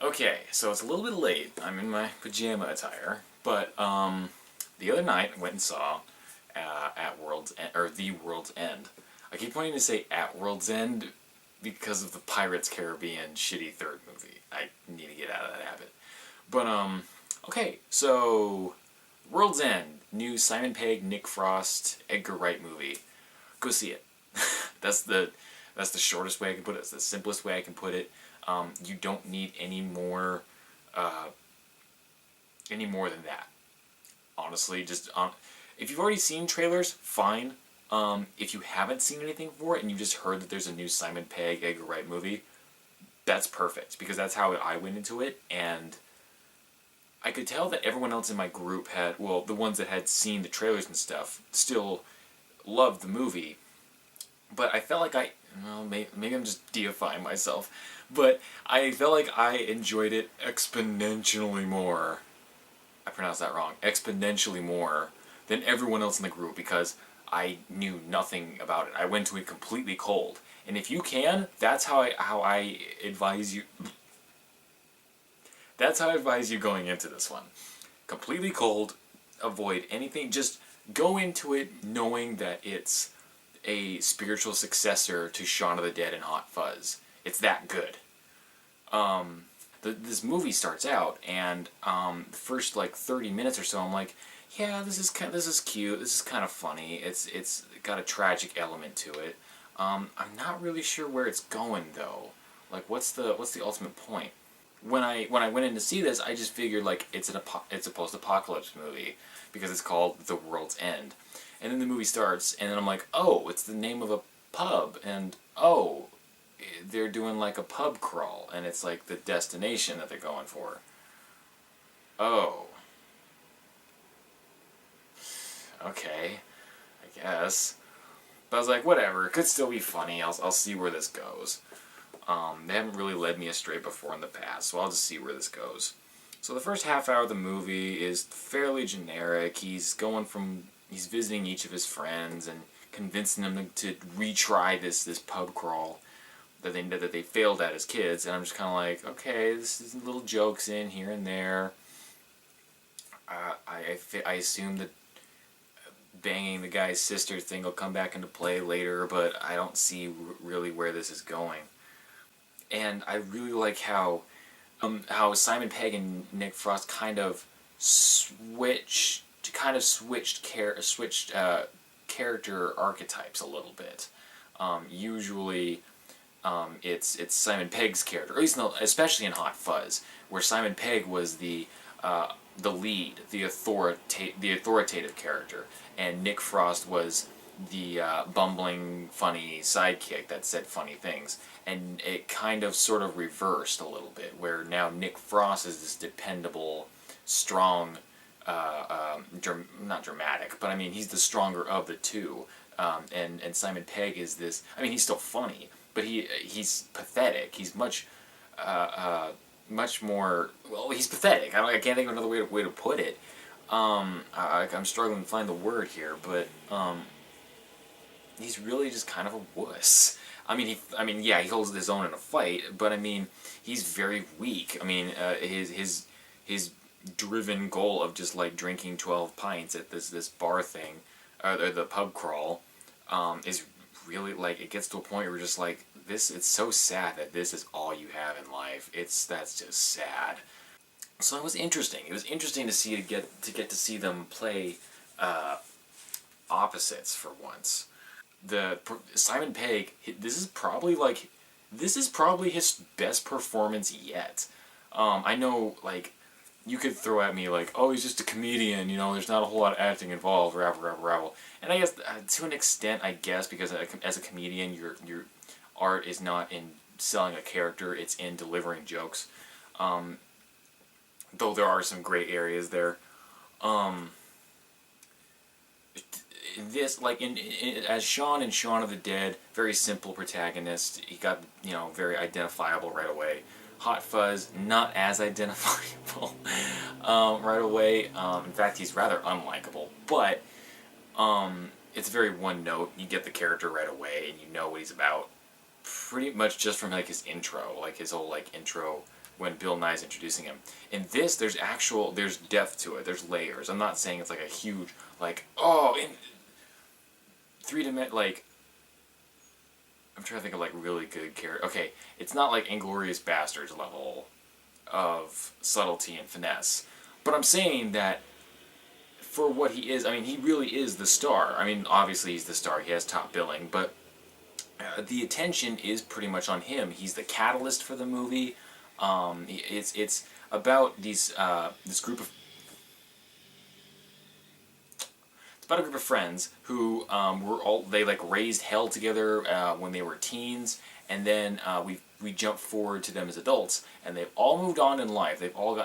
Okay, so it's a little bit late. I'm in my pajama attire, but the other night I went and saw at World's End, or The World's End. I keep wanting to say at World's End because of the Pirates Caribbean shitty third movie. I need to get out of that habit. But okay, so World's End, new Simon Pegg, Nick Frost, Edgar Wright movie. Go see it. that's the that's the shortest way I can put it. It's the simplest way I can put it. You don't need uh, any more than that. Honestly, just if you've already seen trailers, fine. If you haven't seen anything for it and you just heard that there's a new Simon Pegg, Edgar Wright movie, that's perfect because that's how I went into it, and I could tell that everyone else in my group had, well, the ones that had seen the trailers and stuff, still loved the movie. But I felt like well, maybe I'm just deifying myself, but I felt like I enjoyed it exponentially more. I pronounced that wrong. Exponentially more than everyone else in the group because I knew nothing about it. I went to it completely cold. And if you can, that's how I advise you. That's how I advise you going into this one. Completely cold. Avoid anything. Just go into it knowing that it's a spiritual successor to Shaun of the Dead and Hot Fuzz. It's that good. This movie starts out, and the first like 30 minutes or so, I'm like, yeah, this is cute. This is kind of funny. It's got a tragic element to it. I'm not really sure where it's going though. Like, what's the ultimate point? When I went in to see this, I just figured like it's a post-apocalypse movie because it's called The World's End. And then the movie starts, and then I'm like, oh, it's the name of a pub, and oh, they're doing like a pub crawl, and it's like the destination that they're going for. Oh. Okay, I guess. But I was like, whatever, it could still be funny, I'll see where this goes. They haven't really led me astray before in the past, so I'll just see where this goes. So the first half hour of the movie is fairly generic. He's visiting each of his friends and convincing them to retry this pub crawl that they failed at as kids, and I'm just kind of like, okay, this is little jokes in here and there. I assume that banging the guy's sister thing will come back into play later, but I don't see really where this is going. And I really like how Simon Pegg and Nick Frost kind of switched character archetypes a little bit. Usually, it's Simon Pegg's character, or at least especially in Hot Fuzz, where Simon Pegg was the lead, the authoritative character, and Nick Frost was the bumbling, funny sidekick that said funny things. And it kind of sort of reversed a little bit, where now Nick Frost is this dependable, strong, not dramatic, but I mean he's the stronger of the two. And Simon Pegg is this. I mean he's still funny, but he's pathetic. He's much more. Well, he's pathetic. I can't think of another way to put it. I'm struggling to find the word here, but he's really just kind of a wuss. I mean, yeah, he holds his own in a fight, but I mean, he's very weak. I mean, his driven goal of just like drinking 12 pints at this bar thing, or the pub crawl, is really like, it gets to a point where you're just like, it's so sad that this is all you have in life. That's just sad. So it was interesting. It was interesting to get to see them play opposites for once. Simon Pegg, this is probably his best performance yet. I know, like, you could throw at me like, oh, he's just a comedian, there's not a whole lot of acting involved, rabble. And I guess to an extent, I guess, because as a comedian, your art is not in selling a character, it's in delivering jokes. Though there are some gray areas there. This, like, as Shaun in Shaun of the Dead, very simple protagonist. He got, very identifiable right away. Hot Fuzz, not as identifiable right away. In fact, he's rather unlikable. But it's very one note. You get the character right away, and you know what he's about. Pretty much just from like his intro, like his whole like intro when Bill Nye's introducing him. In this, there's depth to it. There's layers. I'm not saying it's like a huge, like, oh, in 3 dimension, like, I'm trying to think of like really good character. Okay, it's not like Inglourious Bastards level of subtlety and finesse, but I'm saying that for what he is, I mean, he really is the star. I mean, obviously he's the star. He has top billing, but the attention is pretty much on him. He's the catalyst for the movie. It's about this group of it's about a group of friends who they like raised hell together when they were teens, and then we jump forward to them as adults, and they've all moved on in life. They've all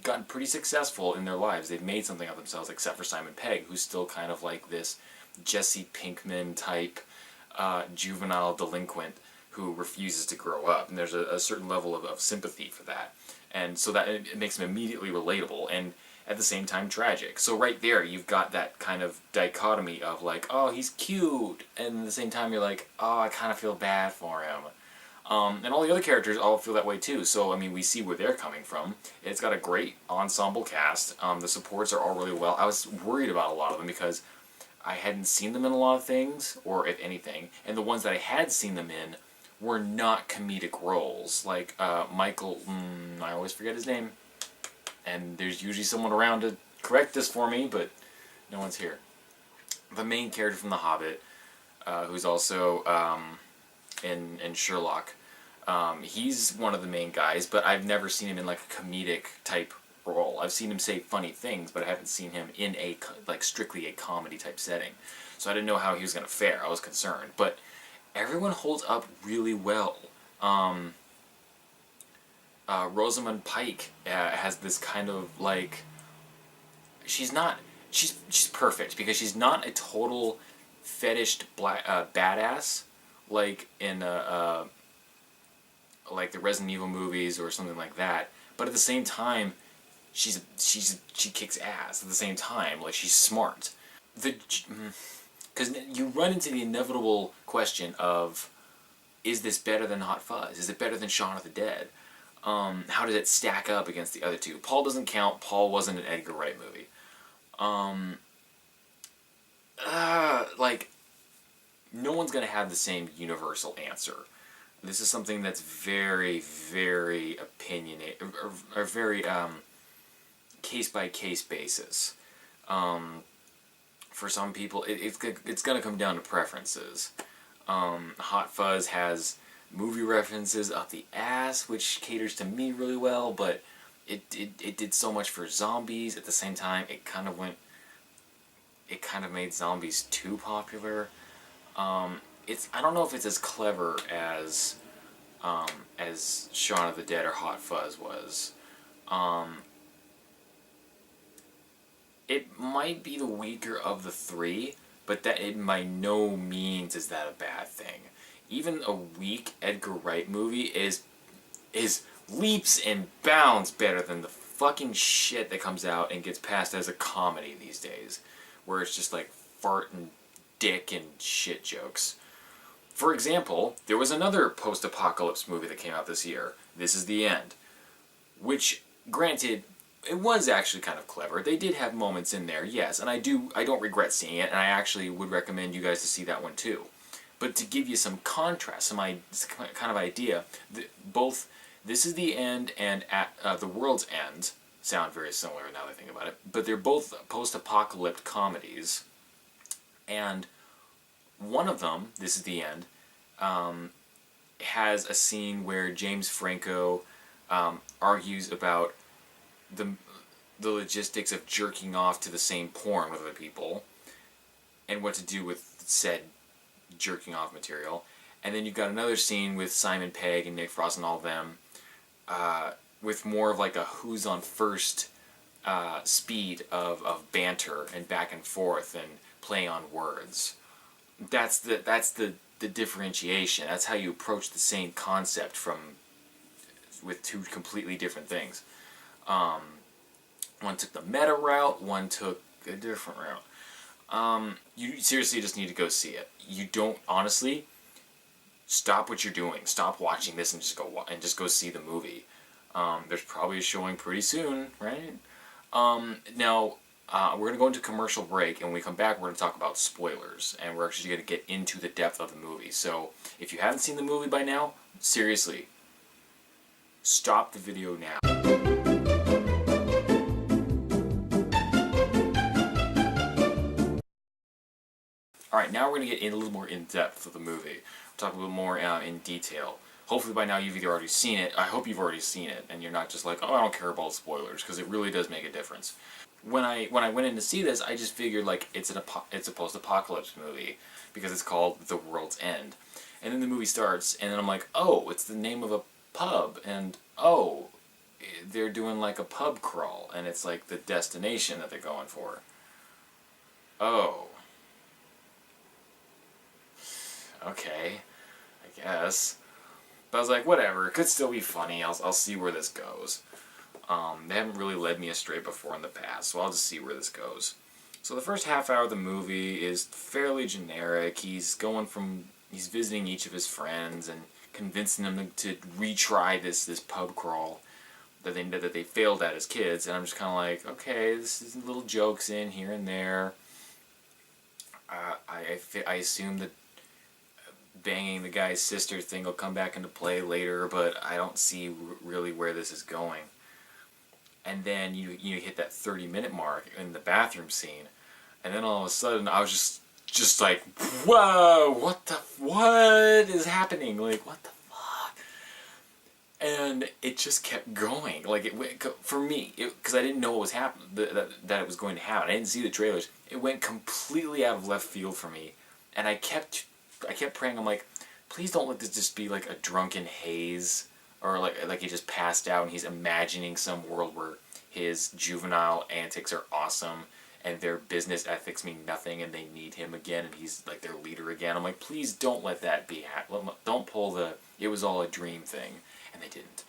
gotten pretty successful in their lives. They've made something of themselves, except for Simon Pegg, who's still kind of like this Jesse Pinkman type juvenile delinquent who refuses to grow up. And there's a certain level of sympathy for that, and so that it makes him immediately relatable and at the same time tragic. So right there you've got that kind of dichotomy of like, oh, he's cute, and at the same time you're like, oh, I kind of feel bad for him. And all the other characters all feel that way too. So I mean, we see where they're coming from. It's got a great ensemble cast. The supports are all really well. I was worried about a lot of them because I hadn't seen them in a lot of things, or if anything, and the ones that I had seen them in were not comedic roles. Like Michael, I always forget his name, and there's usually someone around to correct this for me, but no one's here. The main character from The Hobbit, who's also in Sherlock, he's one of the main guys, but I've never seen him in like a comedic type role. I've seen him say funny things, but I haven't seen him in a like strictly a comedy type setting. So I didn't know how he was going to fare. I was concerned, but everyone holds up really well. Rosamund Pike has this kind of like, she's perfect because she's not a total fetished badass like in like the Resident Evil movies or something like that. But at the same time, she kicks ass. At the same time, like she's smart. Because you run into the inevitable question of, is this better than Hot Fuzz? Is it better than Shaun of the Dead? How does it stack up against the other two? Paul doesn't count. Paul wasn't an Edgar Wright movie. Like, no one's going to have the same universal answer. This is something that's very, very opinionated, or very case-by-case basis. For some people, it's going to come down to preferences. Hot Fuzz has movie references up the ass, which caters to me really well, but it did so much for zombies. At the same time, it kind of made zombies too popular. I don't know if it's as clever as Shaun of the Dead or Hot Fuzz was. It might be the weaker of the three, but that it by no means is that a bad thing. Even a weak Edgar Wright movie is leaps and bounds better than the fucking shit that comes out and gets passed as a comedy these days, where it's just like fart and dick and shit jokes. For example, there was another post-apocalypse movie that came out this year, This Is the End, which, granted, it was actually kind of clever. They did have moments in there, yes, and I don't regret seeing it, and I actually would recommend you guys to see that one too. But to give you some contrast, some kind of idea, both This Is the End and The World's End sound very similar now that I think about it, but they're both post-apocalyptic comedies, and one of them, This Is the End, has a scene where James Franco argues about the logistics of jerking off to the same porn with other people and what to do with said jerking off material. And then you've got another scene with Simon Pegg and Nick Frost and all of them with more of like a who's on first speed of banter and back and forth and play on words. That's the differentiation. That's how you approach the same concept with two completely different things. One took the meta route, one took a different route. You seriously just need to go see it. You don't, honestly, stop what you're doing. Stop watching this and just go see the movie. There's probably a showing pretty soon, right? Now, we're going to go into commercial break, and when we come back, we're going to talk about spoilers, and we're actually going to get into the depth of the movie. So, if you haven't seen the movie by now, seriously, stop the video now. Alright, now we're going to get in a little more in depth of the movie. We'll talk a little more in detail. Hopefully by now you've either already seen it. I hope you've already seen it, and you're not just like, oh, I don't care about spoilers, because it really does make a difference. When I went in to see this, I just figured like it's a post-apocalypse movie because it's called The World's End, and then the movie starts, and then I'm like, oh, it's the name of a pub, and oh, they're doing like a pub crawl, and it's like the destination that they're going for. Oh, okay, I guess. But I was like, whatever, it could still be funny. I'll see where this goes. They haven't really led me astray before in the past, so I'll just see where this goes. So the first half hour of the movie is fairly generic. He's visiting each of his friends and convincing them to retry this pub crawl that they failed at as kids. And I'm just kind of like, okay, this is little jokes in here and there. I assume that banging the guy's sister thing will come back into play later, but I don't see really where this is going. And then you hit that 30-minute mark in the bathroom scene, and then all of a sudden I was just like, whoa, what is happening? Like, what the fuck? And it just kept going. Like, it went, for me, because I didn't know what was happening, that it was going to happen. I didn't see the trailers. It went completely out of left field for me, and I kept praying. I'm like, please don't let this just be like a drunken haze, or like he just passed out and he's imagining some world where his juvenile antics are awesome and their business ethics mean nothing and they need him again and he's like their leader again. I'm like, please don't let that be don't pull the it was all a dream thing. And they didn't.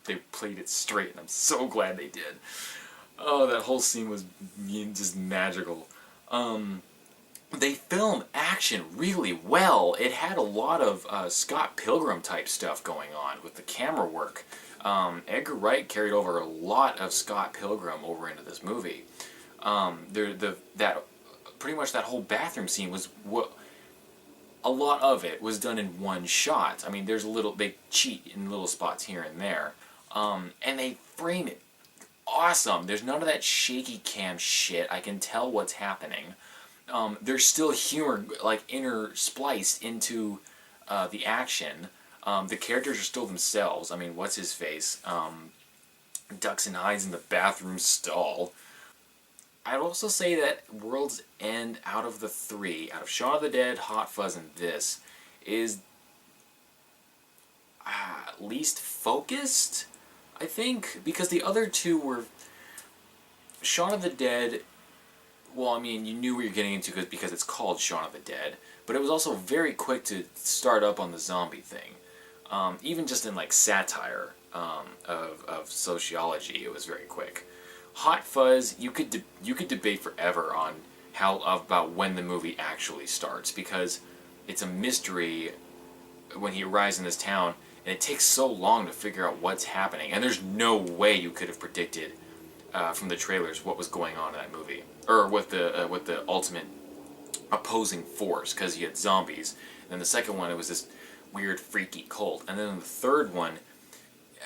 They played it straight, and I'm so glad they did. Oh, that whole scene was just magical. They film action really well. It had a lot of Scott Pilgrim type stuff going on with the camera work. Edgar Wright carried over a lot of Scott Pilgrim over into this movie. Pretty much that whole bathroom scene was a lot of it was done in one shot. I mean, they cheat in little spots here and there, and they frame it awesome. There's none of that shaky cam shit. I can tell what's happening. There's still humor like interspliced into the action. The characters are still themselves. I mean, what's his face? Ducks and hides in the bathroom stall. I'd also say that World's End, out of the three, out of Shaun of the Dead, Hot Fuzz, and this, is least focused, I think, because the other two were Shaun of the Dead. Well, I mean, you knew what you're getting into because it's called Shaun of the Dead, but it was also very quick to start up on the zombie thing. Even just in like satire of sociology, it was very quick. Hot Fuzz, you could debate forever on about when the movie actually starts, because it's a mystery when he arrives in this town, and it takes so long to figure out what's happening, and there's no way you could have predicted from the trailers what was going on in that movie, or with the ultimate opposing force, because you had zombies. And then the second one, it was this weird freaky cult, and then the third one,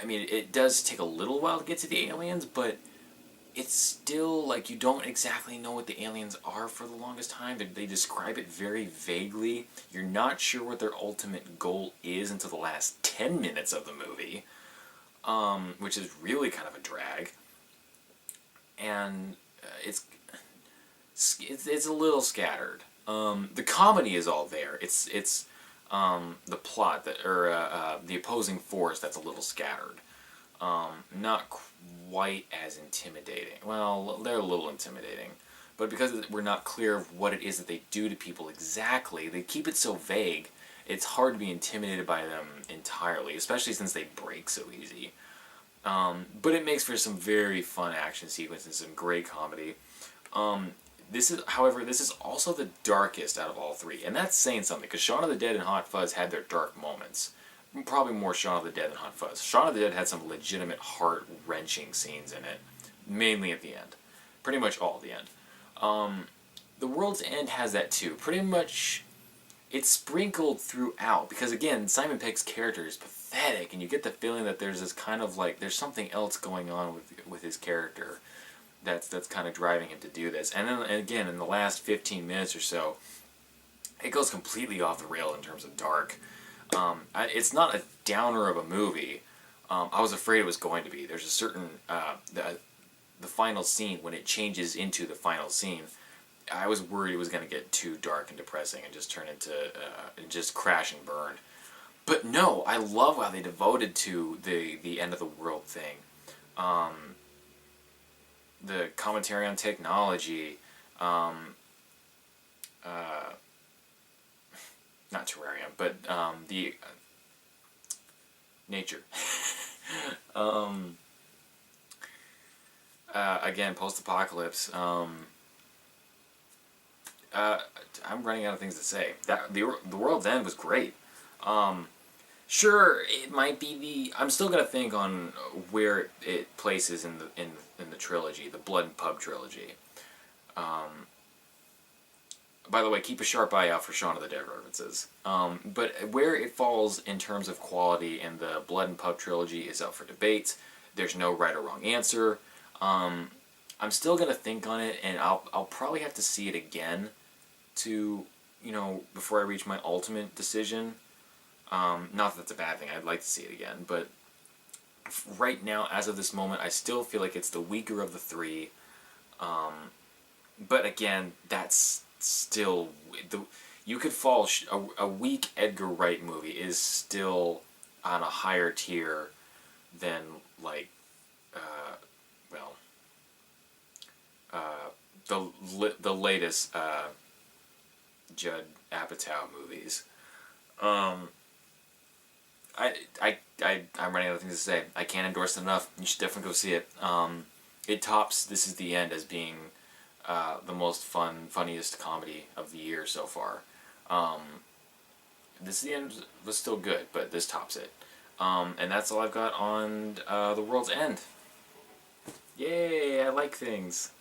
I mean, it does take a little while to get to the aliens, but it's still like you don't exactly know what the aliens are for the longest time. They describe it very vaguely. You're not sure what their ultimate goal is until the last 10 minutes of the movie, which is really kind of a drag. And it's a little scattered. The comedy is all there. It's the plot the opposing force that's a little scattered. Not quite as intimidating. Well, they're a little intimidating, but because we're not clear of what it is that they do to people exactly, they keep it so vague, it's hard to be intimidated by them entirely, especially since they break so easy. But it makes for some very fun action sequences, some great comedy. However, this is also the darkest out of all three, and that's saying something, because Shaun of the Dead and Hot Fuzz had their dark moments. probably more Shaun of the Dead than Hot Fuzz. Shaun of the Dead had some legitimate heart-wrenching scenes in it, mainly at the end. Pretty much all at the end. The World's End has that too. Pretty much, it's sprinkled throughout, because again, Simon Pegg's character is pathetic, and you get the feeling that there's this kind of like, there's something else going on with his character that's kind of driving him to do this. And then and again, in the last 15 minutes or so, it goes completely off the rail in terms of dark. It's not a downer of a movie. I was afraid it was going to be. There's a certain the final scene, when it changes into the final scene, I was worried it was going to get too dark and depressing and just turn into just crash and burn. But no, I love how they devoted to the end of the world thing. The commentary on technology, not terrarium, but the nature. Again, post-apocalypse. I'm running out of things to say. The World's End was great. Sure, it might be the. I'm still gonna think on where it places in the trilogy, the Blood and Pub trilogy. By the way, keep a sharp eye out for Shaun of the Dead references. But where it falls in terms of quality in the Blood and Pub trilogy is up for debate. There's no right or wrong answer. I'm still gonna think on it, and I'll probably have to see it again to, before I reach my ultimate decision. Not that that's a bad thing. I'd like to see it again, but right now, as of this moment, I still feel like it's the weaker of the three. But again, that's still you could fall a weak Edgar Wright movie is still on a higher tier than like the latest Judd Apatow movies. I'm running out of things to say. I can't endorse it enough. You should definitely go see it. It tops This Is the End as being the most funniest comedy of the year so far. This Is the End was still good, but this tops it. And that's all I've got on The World's End. Yay, I like things.